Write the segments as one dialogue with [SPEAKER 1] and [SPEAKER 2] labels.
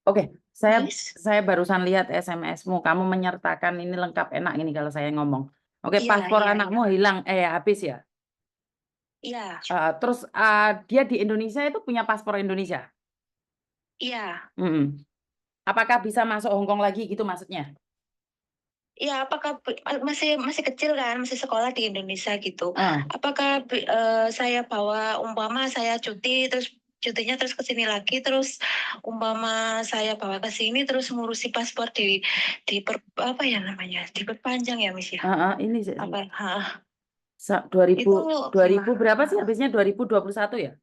[SPEAKER 1] Oke,
[SPEAKER 2] Miss?
[SPEAKER 1] saya barusan lihat SMS-mu. Kamu menyertakan ini lengkap enak ini kalau saya ngomong. Oke,
[SPEAKER 2] Iya,
[SPEAKER 1] paspor
[SPEAKER 2] iya, iya.
[SPEAKER 1] anakmu hilang, habis ya.
[SPEAKER 2] Iya,
[SPEAKER 1] Terus dia di Indonesia itu punya paspor Indonesia.
[SPEAKER 2] iya.
[SPEAKER 1] Mm-mm. Apakah bisa masuk Hong Kong lagi gitu maksudnya?
[SPEAKER 2] Iya, apakah masih masih kecil kan, masih sekolah di Indonesia gitu.
[SPEAKER 1] Ah,
[SPEAKER 2] Apakah saya bawa umpama saya cuti terus cutinya terus ke sini lagi terus umpama saya bawa ke sini terus ngurusi paspor apa ya namanya? Diperpanjang ya, Miss ya.
[SPEAKER 1] ini
[SPEAKER 2] Apa?
[SPEAKER 1] 2000
[SPEAKER 2] Itu
[SPEAKER 1] 2000
[SPEAKER 2] gimana?
[SPEAKER 1] berapa sih habisnya 2021 ya?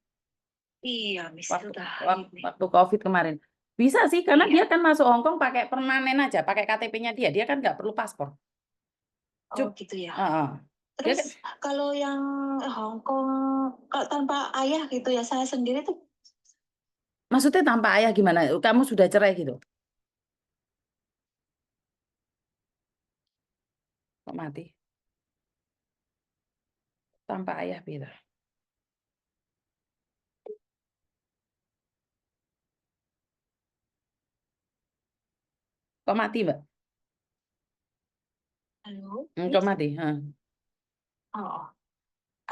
[SPEAKER 2] Iya, Miss,
[SPEAKER 1] Waktu
[SPEAKER 2] sudah
[SPEAKER 1] waktu,
[SPEAKER 2] ini.
[SPEAKER 1] waktu COVID kemarin. Bisa sih karena
[SPEAKER 2] Iya.
[SPEAKER 1] dia kan masuk Hong Kong pakai permanen aja, pakai KTP-nya dia. Dia kan nggak perlu paspor.
[SPEAKER 2] Oh, gitu ya.
[SPEAKER 1] Dia
[SPEAKER 2] Terus
[SPEAKER 1] kan,
[SPEAKER 2] kalau yang Hong Kong kalau tanpa ayah gitu ya, saya sendiri tuh
[SPEAKER 1] maksudnya tanpa ayah gimana? Kamu sudah cerai gitu? Kok mati? Tanpa ayah gitu. Kok mati, Mbak?
[SPEAKER 2] halo,
[SPEAKER 1] Kok
[SPEAKER 2] Miss.
[SPEAKER 1] mati?
[SPEAKER 2] Oh,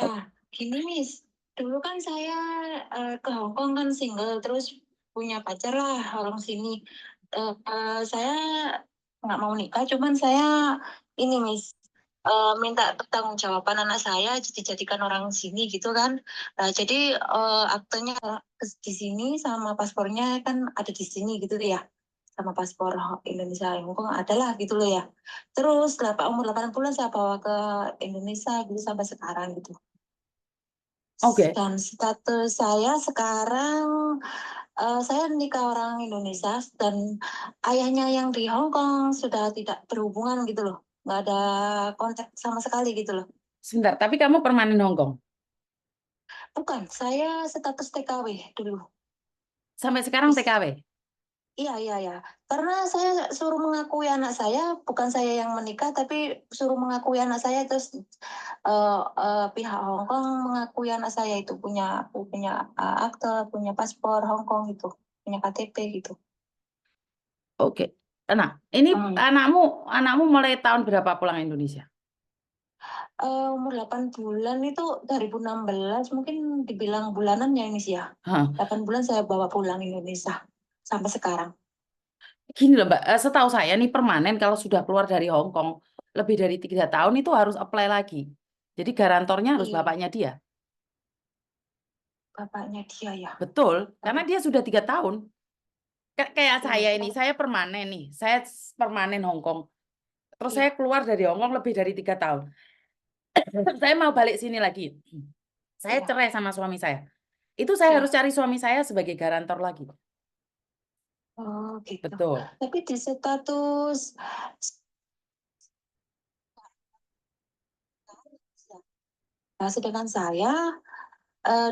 [SPEAKER 1] Oh,
[SPEAKER 2] gini Miss. Dulu kan saya ke Hong Kong kan single, terus punya pacar lah orang sini. Saya nggak mau nikah, cuman saya ini Miss minta pertanggungjawaban anak saya dijadikan orang sini gitu kan. Jadi aktenya di sini sama paspornya kan ada di sini gitu ya. Sama paspor Indonesia Hong Kong adalah gitu loh ya. Terus umur 8 bulan saya bawa ke Indonesia gitu sampai sekarang gitu.
[SPEAKER 1] oke.
[SPEAKER 2] Dan status saya sekarang saya nikah orang Indonesia dan ayahnya yang di Hong Kong sudah tidak berhubungan gitu loh. Nggak ada kontak sama sekali gitu loh.
[SPEAKER 1] Sebentar, tapi kamu permanen Hong Kong.
[SPEAKER 2] Bukan, saya status TKW dulu.
[SPEAKER 1] Sampai sekarang
[SPEAKER 2] Bis-
[SPEAKER 1] TKW.
[SPEAKER 2] Iya, iya, iya. Karena saya suruh mengakui anak saya, bukan saya yang menikah, tapi suruh mengakui anak saya terus pihak Hong Kong mengakui anak saya itu punya punya akte, punya paspor Hong Kong gitu, punya KTP gitu.
[SPEAKER 1] Oke. Nah, ini
[SPEAKER 2] Hmm.
[SPEAKER 1] anakmu mulai tahun berapa pulang Indonesia?
[SPEAKER 2] Umur 8 bulan itu 2016 mungkin dibilang bulanan ya ini sih ya.
[SPEAKER 1] Hah.
[SPEAKER 2] 8 bulan saya bawa pulang Indonesia sampai sekarang.
[SPEAKER 1] Gini loh, Mbak. Setahu saya nih permanen kalau sudah keluar dari Hong Kong lebih dari 3 tahun itu harus apply lagi. Jadi garantornya harus
[SPEAKER 2] Iya,
[SPEAKER 1] bapaknya dia.
[SPEAKER 2] bapaknya dia ya.
[SPEAKER 1] Betul, karena
[SPEAKER 2] Aduh,
[SPEAKER 1] dia sudah 3 tahun. Kayak
[SPEAKER 2] iya.
[SPEAKER 1] saya ini, saya permanen nih. Saya permanen Hong Kong. Terus saya
[SPEAKER 2] Iya,
[SPEAKER 1] keluar dari Hong Kong lebih dari 3 tahun. Saya mau balik sini lagi. Saya
[SPEAKER 2] iya.
[SPEAKER 1] cerai sama suami saya. Itu saya harus
[SPEAKER 2] Iya.
[SPEAKER 1] cari suami saya sebagai garantor lagi.
[SPEAKER 2] Oh, gitu.
[SPEAKER 1] Betul.
[SPEAKER 2] Tapi di status nah, sedangkan saya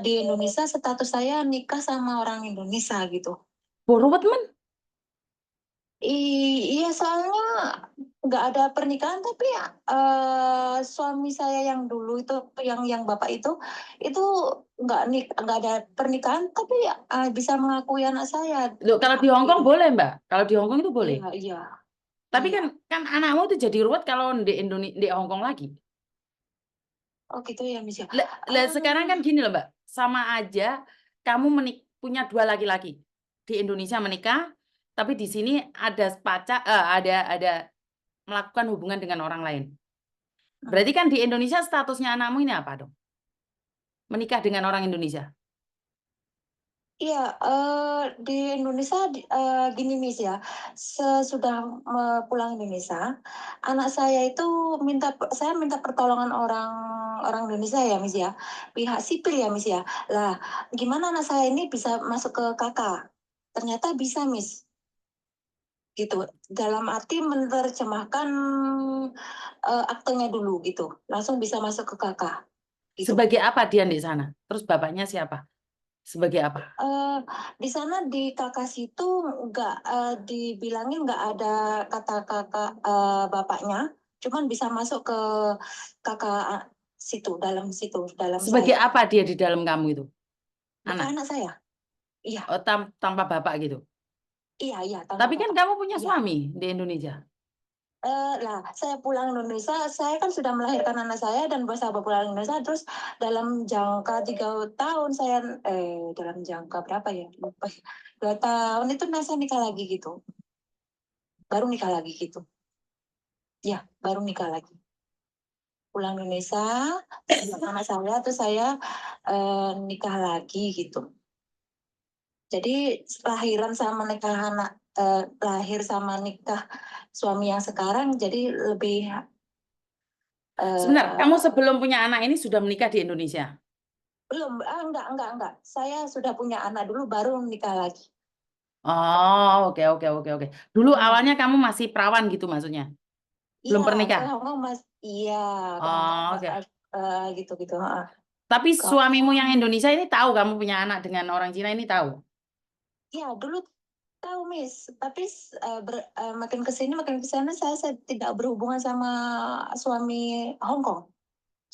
[SPEAKER 2] di Indonesia status saya nikah sama orang Indonesia gitu.
[SPEAKER 1] Boruwet men.
[SPEAKER 2] Iya, soalnya nggak ada pernikahan, tapi suami saya yang dulu itu, yang bapak itu nggak ada pernikahan, tapi bisa mengakui anak saya.
[SPEAKER 1] Loh, kalau di Hong Kong
[SPEAKER 2] Gitu.
[SPEAKER 1] boleh, Mbak. Kalau di Hong Kong itu boleh.
[SPEAKER 2] Iya, iya,
[SPEAKER 1] Tapi
[SPEAKER 2] iya.
[SPEAKER 1] kan anakmu itu jadi ruwet kalau di Indonesia di Hong Kong lagi.
[SPEAKER 2] Oh, gitu ya, Miss ya.
[SPEAKER 1] Sekarang kan
[SPEAKER 2] Ah,
[SPEAKER 1] gini loh, Mbak. Sama aja kamu punya 2 laki-laki. Di Indonesia menikah, tapi di sini ada ada melakukan hubungan dengan orang lain. Berarti kan di Indonesia statusnya anakmu ini apa dong? Menikah dengan orang Indonesia.
[SPEAKER 2] Iya, di Indonesia gini Miss ya, sesudah pulang Indonesia, anak saya itu saya minta pertolongan orang orang Indonesia ya Miss ya, pihak sipil ya Miss ya. Lah, gimana anak saya ini bisa masuk ke kakak? Ternyata bisa Miss, gitu. Dalam arti menerjemahkan aktenya dulu gitu, langsung bisa masuk ke kakak, gitu.
[SPEAKER 1] Sebagai apa dia di sana? Terus bapaknya siapa? Sebagai apa?
[SPEAKER 2] Eh, di sana di kakak situ nggak dibilangin nggak ada kata kakak bapaknya, cuman bisa masuk ke kakak situ dalam
[SPEAKER 1] Sebagai
[SPEAKER 2] saya.
[SPEAKER 1] apa dia di dalam kamu itu?
[SPEAKER 2] Kakak
[SPEAKER 1] Anak.
[SPEAKER 2] anak saya, iya,
[SPEAKER 1] Oh, tanpa bapak gitu.
[SPEAKER 2] Iya, tahun
[SPEAKER 1] Tapi kan
[SPEAKER 2] pertama.
[SPEAKER 1] kamu punya
[SPEAKER 2] Iya.
[SPEAKER 1] suami di Indonesia.
[SPEAKER 2] Lah, saya pulang Indonesia, saya kan sudah melahirkan anak saya dan bersama pulang Indonesia, terus dalam jangka 3 tahun saya, dalam jangka berapa ya? Lupa. 2 tahun itu saya nikah lagi gitu. Baru nikah lagi gitu. Ya, baru nikah lagi. Pulang Indonesia, sama anak saya, terus saya nikah lagi gitu. Jadi lahiran sama nikah anak, lahir sama nikah suami yang sekarang jadi lebih
[SPEAKER 1] Sebentar, kamu
[SPEAKER 2] eh,
[SPEAKER 1] sebelum punya anak ini sudah menikah di Indonesia?
[SPEAKER 2] belum, enggak. Saya sudah punya anak dulu baru nikah lagi.
[SPEAKER 1] Oh, oke, oke, oke, oke. Dulu
[SPEAKER 2] Hmm.
[SPEAKER 1] awalnya kamu masih perawan gitu maksudnya? Belum
[SPEAKER 2] Iya, ke
[SPEAKER 1] pernikah?
[SPEAKER 2] Hong Kong Mas. Iya, ke Hong Kong
[SPEAKER 1] Oh, oke.
[SPEAKER 2] gitu-gitu. Heeh.
[SPEAKER 1] Tapi
[SPEAKER 2] Ke Hong
[SPEAKER 1] suamimu
[SPEAKER 2] Kong.
[SPEAKER 1] yang Indonesia ini tahu kamu punya anak dengan orang Cina ini tahu?
[SPEAKER 2] Iya, dulu tahu Miss, tapi makin ke sini makin ke sana saya tidak berhubungan sama suami Hong Kong.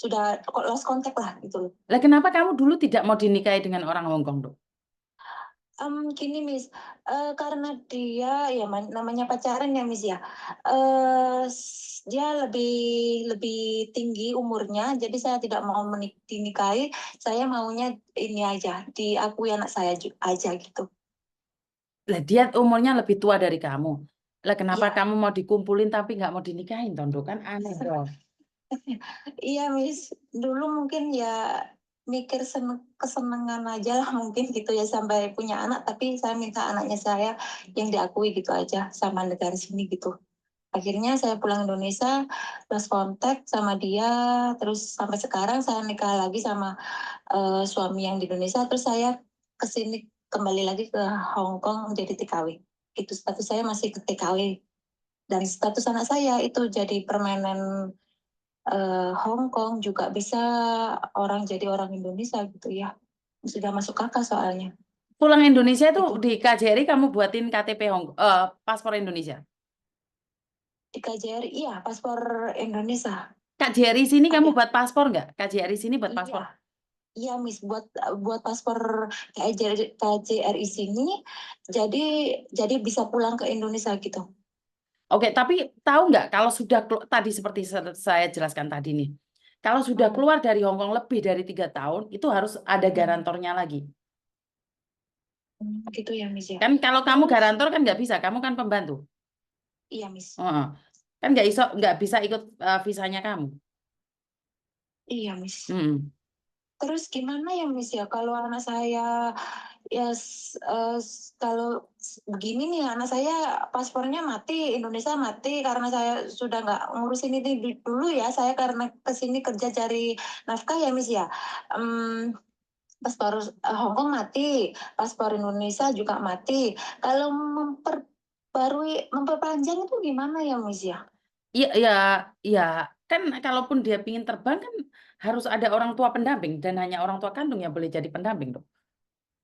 [SPEAKER 2] Sudah lost contact lah gitu loh.
[SPEAKER 1] Lah kenapa kamu dulu tidak mau dinikahi dengan orang Hong Kong, Dok?
[SPEAKER 2] Gini Miss, karena dia ya namanya pacaran ya Miss ya, dia lebih lebih tinggi umurnya, jadi saya tidak mau dinikahi, saya maunya ini aja, diakui anak saya aja gitu.
[SPEAKER 1] Lah dia umurnya lebih tua dari kamu. Lah kenapa
[SPEAKER 2] Iya,
[SPEAKER 1] kamu mau dikumpulin tapi nggak mau dinikahin, Tondo? Kan aneh dong.
[SPEAKER 2] iya Miss, dulu mungkin ya mikir kesenangan aja lah mungkin gitu ya sampai punya anak, tapi saya minta anaknya saya yang diakui gitu aja sama negara sini gitu. Akhirnya saya pulang Indonesia, lost contact sama dia, terus sampai sekarang saya nikah lagi sama suami yang di Indonesia, terus saya kesini kembali lagi ke Hong Kong menjadi TKW. Itu status saya masih ke TKW. Dan status anak saya itu jadi permainan Hong Kong juga bisa orang jadi orang Indonesia gitu ya. Sudah masuk kakak soalnya.
[SPEAKER 1] Pulang Indonesia itu
[SPEAKER 2] Itu
[SPEAKER 1] di KJRI kamu buatin KTP paspor Indonesia.
[SPEAKER 2] di KJRI, iya paspor Indonesia
[SPEAKER 1] KJRI sini kamu
[SPEAKER 2] ada.
[SPEAKER 1] buat paspor nggak? KJRI sini buat
[SPEAKER 2] Iya,
[SPEAKER 1] paspor.
[SPEAKER 2] iya Miss, buat paspor KJRI sini, jadi bisa pulang ke Indonesia gitu.
[SPEAKER 1] Oke, tapi tahu nggak kalau sudah tadi seperti saya jelaskan tadi nih, kalau sudah
[SPEAKER 2] Hmm.
[SPEAKER 1] keluar dari Hong Kong lebih dari 3 tahun, itu harus ada
[SPEAKER 2] Hmm.
[SPEAKER 1] garantornya lagi.
[SPEAKER 2] Gitu ya Miss ya.
[SPEAKER 1] Kan kalau kamu
[SPEAKER 2] Terus,
[SPEAKER 1] garantor kan nggak bisa, kamu kan pembantu.
[SPEAKER 2] iya Miss,
[SPEAKER 1] Heeh. Kan nggak bisa ikut visanya kamu.
[SPEAKER 2] iya Miss.
[SPEAKER 1] Mm.
[SPEAKER 2] Terus gimana ya Miss ya kalau anak saya ya kalau begini nih anak saya paspornya mati Indonesia mati karena saya sudah nggak ngurusin ini dulu ya saya karena kesini kerja cari nafkah ya Miss ya. Em, Paspor Hong Kong mati, paspor Indonesia juga mati. Kalau memperpanjang itu gimana ya, Miss ya?
[SPEAKER 1] Iya, iya, iya. Kan kalaupun dia ingin terbang kan harus ada orang tua pendamping dan hanya orang tua kandung yang boleh jadi pendamping dong.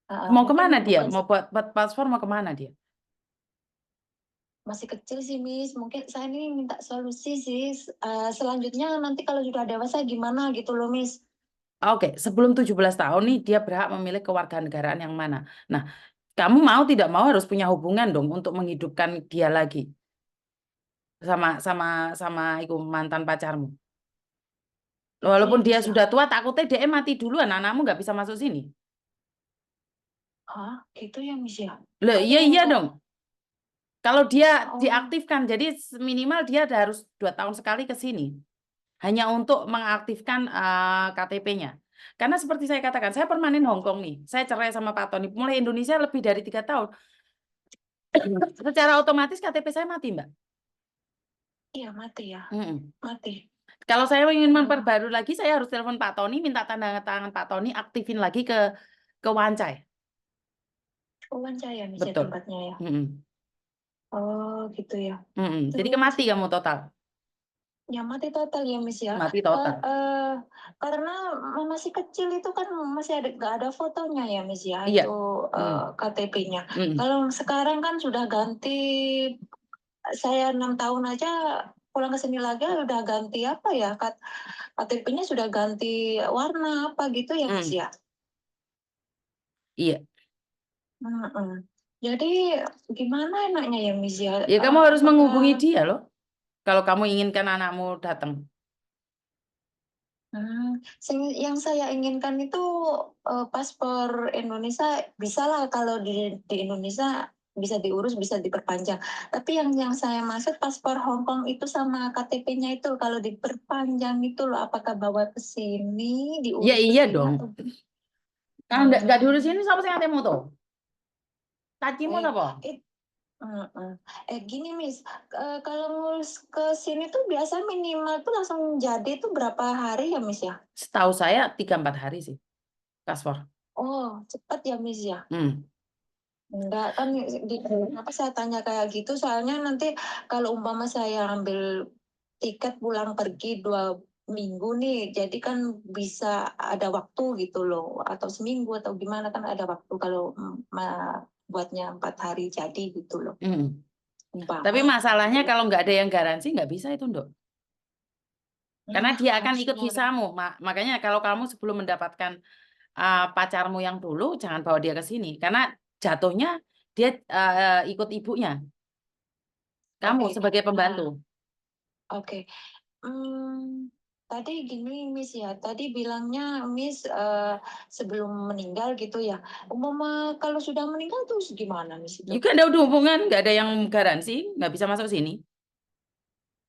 [SPEAKER 1] Mau
[SPEAKER 2] Mungkin
[SPEAKER 1] kemana dia?
[SPEAKER 2] bukan
[SPEAKER 1] Mau buat paspor mau kemana dia?
[SPEAKER 2] masih kecil sih, Miss. Mungkin saya ini minta solusi sih. Selanjutnya nanti kalau sudah dewasa gimana gitu loh, Miss.
[SPEAKER 1] Oke, sebelum 17 tahun nih dia berhak memilih kewarganegaraan yang mana. Nah, kamu mau tidak mau harus punya hubungan dong untuk menghidupkan dia lagi sama sama sama itu mantan pacarmu.
[SPEAKER 2] Gitu ya,
[SPEAKER 1] Walaupun dia
[SPEAKER 2] Miss ya.
[SPEAKER 1] sudah tua, takutnya dia mati duluan, anakmu nggak bisa masuk sini.
[SPEAKER 2] Hah, gitu ya, Miss ya.
[SPEAKER 1] Loh, iya
[SPEAKER 2] Kalau
[SPEAKER 1] iya dong. Kalau dia
[SPEAKER 2] oh,
[SPEAKER 1] diaktifkan, jadi minimal dia harus 2 tahun sekali ke sini, hanya untuk mengaktifkan KTP-nya. Karena seperti saya katakan, saya permanen Hong Kong nih. Saya cerai sama Pak Tony. Mulai Indonesia lebih dari 3 tahun. Secara otomatis KTP saya mati, Mbak.
[SPEAKER 2] iya mati ya,
[SPEAKER 1] Mm-mm.
[SPEAKER 2] mati.
[SPEAKER 1] Kalau saya ingin
[SPEAKER 2] Oh,
[SPEAKER 1] memperbarui lagi, saya harus telepon Pak Tony, minta tanda tangan Pak Tony, aktifin lagi ke Wancai.
[SPEAKER 2] wawancara ya, Miss ya
[SPEAKER 1] Betul.
[SPEAKER 2] tempatnya ya.
[SPEAKER 1] Mm-mm.
[SPEAKER 2] Oh, gitu ya.
[SPEAKER 1] Mm-mm. Jadi
[SPEAKER 2] Terus
[SPEAKER 1] mati kamu total.
[SPEAKER 2] ya mati total ya Miss ya.
[SPEAKER 1] Mati
[SPEAKER 2] Ka-
[SPEAKER 1] total.
[SPEAKER 2] eh, karena masih kecil itu kan masih nggak ada fotonya ya Miss ya
[SPEAKER 1] Iya.
[SPEAKER 2] itu
[SPEAKER 1] Mm.
[SPEAKER 2] KTP-nya.
[SPEAKER 1] Mm.
[SPEAKER 2] Kalau sekarang kan sudah ganti, saya 6 tahun aja pulang ke sini lagi udah ganti apa ya KTP-nya sudah ganti warna apa gitu ya Miss
[SPEAKER 1] Mm.
[SPEAKER 2] ya.
[SPEAKER 1] Iya.
[SPEAKER 2] Mm-mm. Jadi gimana enaknya ya, Miss ya?
[SPEAKER 1] Ya kamu harus menghubungi
[SPEAKER 2] Apakah
[SPEAKER 1] dia loh. Kalau kamu inginkan anakmu datang.
[SPEAKER 2] yang saya inginkan itu paspor Indonesia bisa lah kalau di Indonesia bisa diurus, bisa diperpanjang. Tapi yang saya maksud paspor Hong Kong itu sama KTP-nya itu kalau diperpanjang itu loh, apakah bawa ke sini,
[SPEAKER 1] Ya
[SPEAKER 2] diurus ke
[SPEAKER 1] iya
[SPEAKER 2] sini
[SPEAKER 1] dong.
[SPEAKER 2] atau
[SPEAKER 1] Kalau nggak diurus
[SPEAKER 2] Hmm,
[SPEAKER 1] ini siapa sih yang moto? Cacimu
[SPEAKER 2] eh,
[SPEAKER 1] apa?
[SPEAKER 2] it- gini Miss, kalau ngurus ke sini tuh biasa minimal tuh langsung jadi tuh berapa hari ya Miss ya?
[SPEAKER 1] Setahu saya 3-4 hari sih paspor.
[SPEAKER 2] Oh, cepat ya Miss ya?
[SPEAKER 1] Hmm.
[SPEAKER 2] Enggak kan kenapa saya tanya kayak gitu soalnya nanti kalau umpama saya ambil tiket pulang pergi 2 minggu nih, jadi kan bisa ada waktu gitu loh, atau seminggu atau gimana kan ada waktu kalau buatnya 4 hari jadi gitu loh.
[SPEAKER 1] Hmm. Tapi
[SPEAKER 2] Umpama
[SPEAKER 1] masalahnya
[SPEAKER 2] gitu.
[SPEAKER 1] kalau nggak ada yang garansi nggak bisa itu, Nduk. Karena dia akan ikut
[SPEAKER 2] Harusnya
[SPEAKER 1] visamu. Makanya kalau kamu sebelum mendapatkan pacarmu yang dulu, jangan bawa dia ke sini. Karena jatuhnya dia ikut ibunya. Kamu
[SPEAKER 2] oke.
[SPEAKER 1] sebagai pembantu.
[SPEAKER 2] Oke. Tadi gini Miss ya, tadi bilangnya Miss sebelum meninggal gitu ya. Umpama kalau sudah meninggal terus gimana Miss itu?
[SPEAKER 1] Juga nggak ada hubungan, nggak ada yang garansi, nggak bisa masuk sini.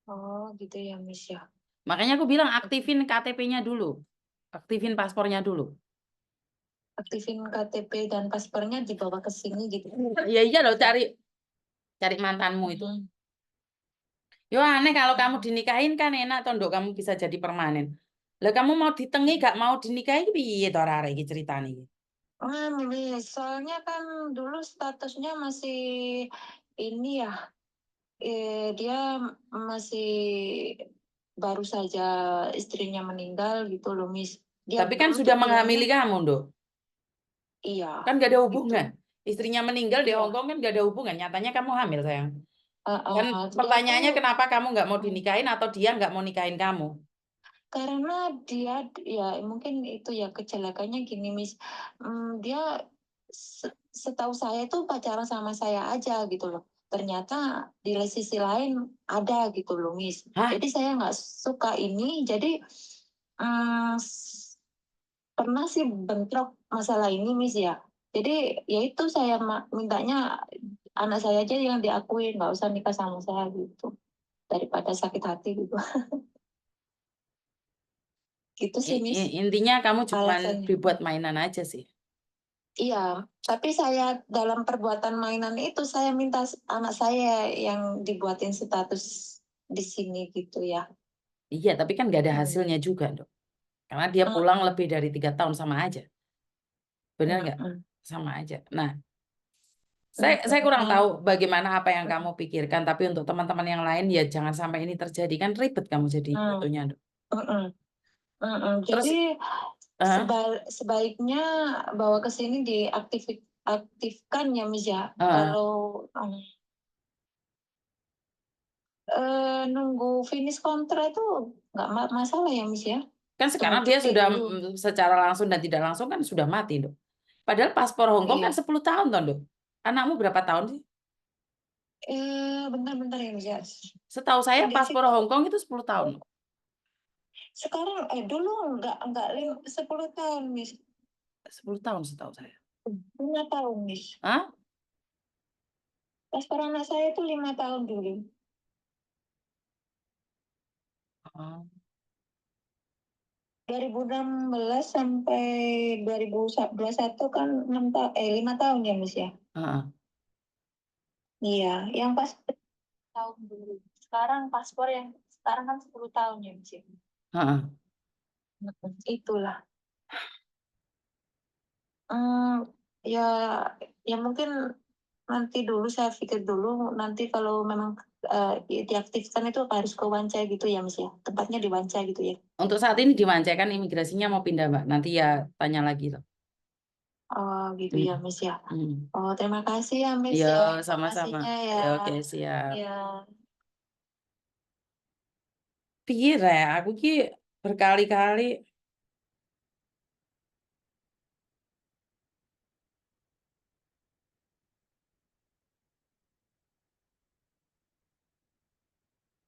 [SPEAKER 2] Oh gitu ya Miss ya.
[SPEAKER 1] Makanya aku bilang aktifin KTP-nya dulu. Aktifin paspornya dulu.
[SPEAKER 2] Aktifin KTP dan paspornya dibawa ke sini gitu.
[SPEAKER 1] Ya iya loh, cari cari mantanmu itu.
[SPEAKER 2] Hmm.
[SPEAKER 1] Yo aneh kalau kamu dinikahin kan enak toh, Nduk, kamu bisa jadi permanen. Lah kamu mau ditengi gak mau dinikahi piye to arek iki ceritane iki?
[SPEAKER 2] Miss, soalnya kan dulu statusnya masih ini ya, dia masih baru saja istrinya meninggal gitu loh Miss. Dia
[SPEAKER 1] Tapi kan
[SPEAKER 2] dulu
[SPEAKER 1] sudah
[SPEAKER 2] tuh
[SPEAKER 1] menghamili
[SPEAKER 2] bilangnya
[SPEAKER 1] kamu, Nduk.
[SPEAKER 2] iya
[SPEAKER 1] Kan gak ada
[SPEAKER 2] gitu.
[SPEAKER 1] hubungan. Istrinya meninggal di Hong
[SPEAKER 2] Iya.
[SPEAKER 1] Kong kan gak ada hubungan. Nyatanya kamu hamil, sayang. Kan
[SPEAKER 2] Dia
[SPEAKER 1] pertanyaannya
[SPEAKER 2] tuh
[SPEAKER 1] kenapa kamu nggak mau
[SPEAKER 2] mm,
[SPEAKER 1] dinikahin atau dia nggak mau nikahin kamu?
[SPEAKER 2] karena dia ya mungkin itu ya kecelakannya gini Miss. Dia setahu saya itu pacaran sama saya aja gitu loh. Ternyata di sisi lain ada gitu loh Miss.
[SPEAKER 1] Hah?
[SPEAKER 2] Jadi saya nggak suka ini. Jadi mm, pernah sih bentrok masalah ini Miss ya. Jadi ya itu saya mintanya anak saya aja yang diakui, nggak usah nikah sama saya gitu, daripada sakit hati gitu. Gitu sih Miss
[SPEAKER 1] Intinya kamu cuma
[SPEAKER 2] alasannya.
[SPEAKER 1] dibuat mainan aja sih.
[SPEAKER 2] Iya, tapi saya dalam perbuatan mainan itu saya minta anak saya yang dibuatin status di sini gitu ya.
[SPEAKER 1] Iya, tapi kan nggak ada
[SPEAKER 2] Hmm.
[SPEAKER 1] hasilnya juga, Dok. Karena dia
[SPEAKER 2] Mm,
[SPEAKER 1] pulang lebih dari 3 tahun sama aja. Benar
[SPEAKER 2] mm,
[SPEAKER 1] nggak?
[SPEAKER 2] mm,
[SPEAKER 1] Sama aja. Nah,
[SPEAKER 2] mm,
[SPEAKER 1] saya kurang tahu
[SPEAKER 2] mm,
[SPEAKER 1] bagaimana apa yang kamu
[SPEAKER 2] mm,
[SPEAKER 1] pikirkan, tapi untuk teman-teman yang lain ya jangan sampai ini terjadi. Kan ribet kamu jadi
[SPEAKER 2] mm,
[SPEAKER 1] jatuhnya, Dok.
[SPEAKER 2] mm, mm, mm, mm.
[SPEAKER 1] Terus,
[SPEAKER 2] Jadi
[SPEAKER 1] eh,
[SPEAKER 2] sebaiknya bawa ke sini diaktifkan ya Miss ya.
[SPEAKER 1] eh,
[SPEAKER 2] Kalau nunggu finish kontrak itu nggak masalah ya Miss ya.
[SPEAKER 1] kan
[SPEAKER 2] Tunggu
[SPEAKER 1] sekarang dia
[SPEAKER 2] cuti
[SPEAKER 1] sudah
[SPEAKER 2] dulu.
[SPEAKER 1] secara langsung dan tidak langsung kan sudah mati, Dok. Padahal paspor Hong Kong kan
[SPEAKER 2] Iya.
[SPEAKER 1] 10 tahun, toh, Dok. Anakmu berapa tahun sih?
[SPEAKER 2] Bentar-bentar ya Miss ya.
[SPEAKER 1] Setahu saya
[SPEAKER 2] Udah sih.
[SPEAKER 1] paspor Hong Kong itu 10 tahun.
[SPEAKER 2] Sekarang dulu enggak 10 tahun Miss.
[SPEAKER 1] 10 tahun setahu saya.
[SPEAKER 2] 5 tahun Miss.
[SPEAKER 1] Hah?
[SPEAKER 2] Paspor anak saya itu 5 tahun dulu.
[SPEAKER 1] Oh.
[SPEAKER 2] 2016 sampai 2021 kan 5 tahun ya Miss ya.
[SPEAKER 1] Heeh.
[SPEAKER 2] Iya, yang pas tahun dulu. Sekarang paspor yang sekarang kan 10 tahun ya Miss ya.
[SPEAKER 1] Heeh.
[SPEAKER 2] Itulah. Hmm, ya ya mungkin nanti dulu saya pikir dulu nanti kalau memang diaktifkan itu harus ke Wanca gitu ya Miss ya. Tempatnya di Wanca gitu ya.
[SPEAKER 1] Untuk saat ini dimanjakan imigrasinya mau pindah, Mbak. Nanti ya tanya lagi loh.
[SPEAKER 2] Oh gitu ya
[SPEAKER 1] Hmm.
[SPEAKER 2] Miss ya.
[SPEAKER 1] Hmm.
[SPEAKER 2] Oh terima kasih ya Miss
[SPEAKER 1] Yo,
[SPEAKER 2] ya
[SPEAKER 1] sama-sama.
[SPEAKER 2] informasinya ya.
[SPEAKER 1] Ya, oke, siap.
[SPEAKER 2] Ya.
[SPEAKER 1] Pikir ya, aku ki berkali-kali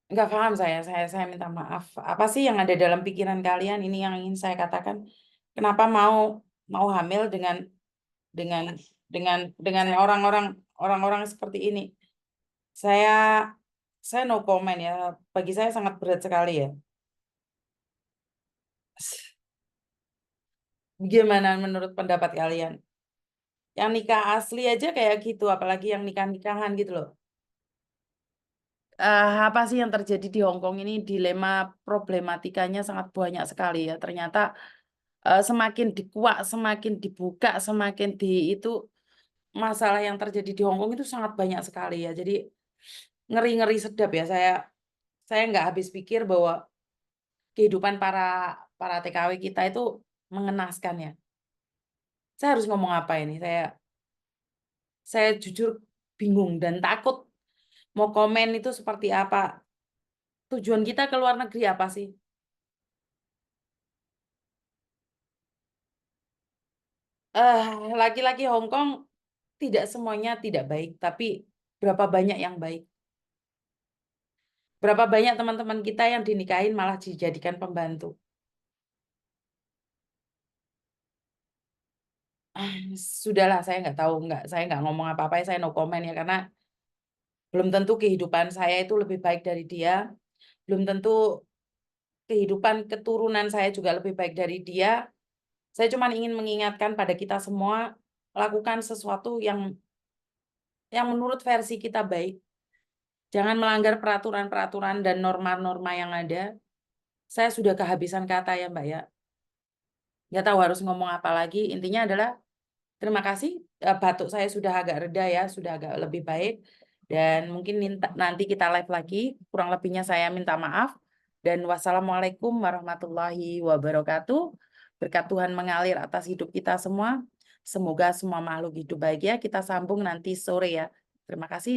[SPEAKER 1] Nggak paham saya minta maaf. Apa sih yang ada dalam pikiran kalian? Ini yang ingin saya katakan. Kenapa mau hamil dengan dengan orang-orang seperti ini? Saya saya no comment ya. Bagi saya sangat berat sekali ya. Gimana menurut pendapat kalian? Yang nikah asli aja kayak gitu, apalagi yang nikah-nikahan gitu loh. Apa sih yang terjadi di Hong Kong ini? Dilema problematikanya sangat banyak sekali ya. Ternyata semakin dikuak, semakin dibuka, semakin di itu masalah yang terjadi di Hong Kong itu sangat banyak sekali ya. Jadi ngeri-ngeri sedap ya. Saya nggak habis pikir bahwa kehidupan para para TKW kita itu mengenaskan ya. Saya harus ngomong apa ini? Saya jujur bingung dan takut mau komen itu seperti apa. Tujuan kita ke luar negeri apa sih? Laki-laki Hong Kong tidak semuanya tidak baik, tapi berapa banyak yang baik. Berapa banyak teman-teman kita yang dinikahin malah dijadikan pembantu. Sudahlah, saya nggak ngomong apa-apa, saya no comment ya, karena belum tentu kehidupan saya itu lebih baik dari dia, belum tentu kehidupan keturunan saya juga lebih baik dari dia. Saya cuma ingin mengingatkan pada kita semua, lakukan sesuatu yang menurut versi kita baik. Jangan melanggar peraturan-peraturan dan norma-norma yang ada. Saya sudah kehabisan kata ya, Mbak ya. Nggak tahu harus ngomong apa lagi. Intinya adalah terima kasih. Batuk saya sudah agak reda ya, sudah agak lebih baik. Dan mungkin nanti kita live lagi. Kurang lebihnya saya minta maaf. Dan wassalamualaikum warahmatullahi wabarakatuh. Berkat Tuhan mengalir atas hidup kita semua. Semoga semua makhluk hidup bahagia. Kita sambung nanti sore ya. Terima kasih.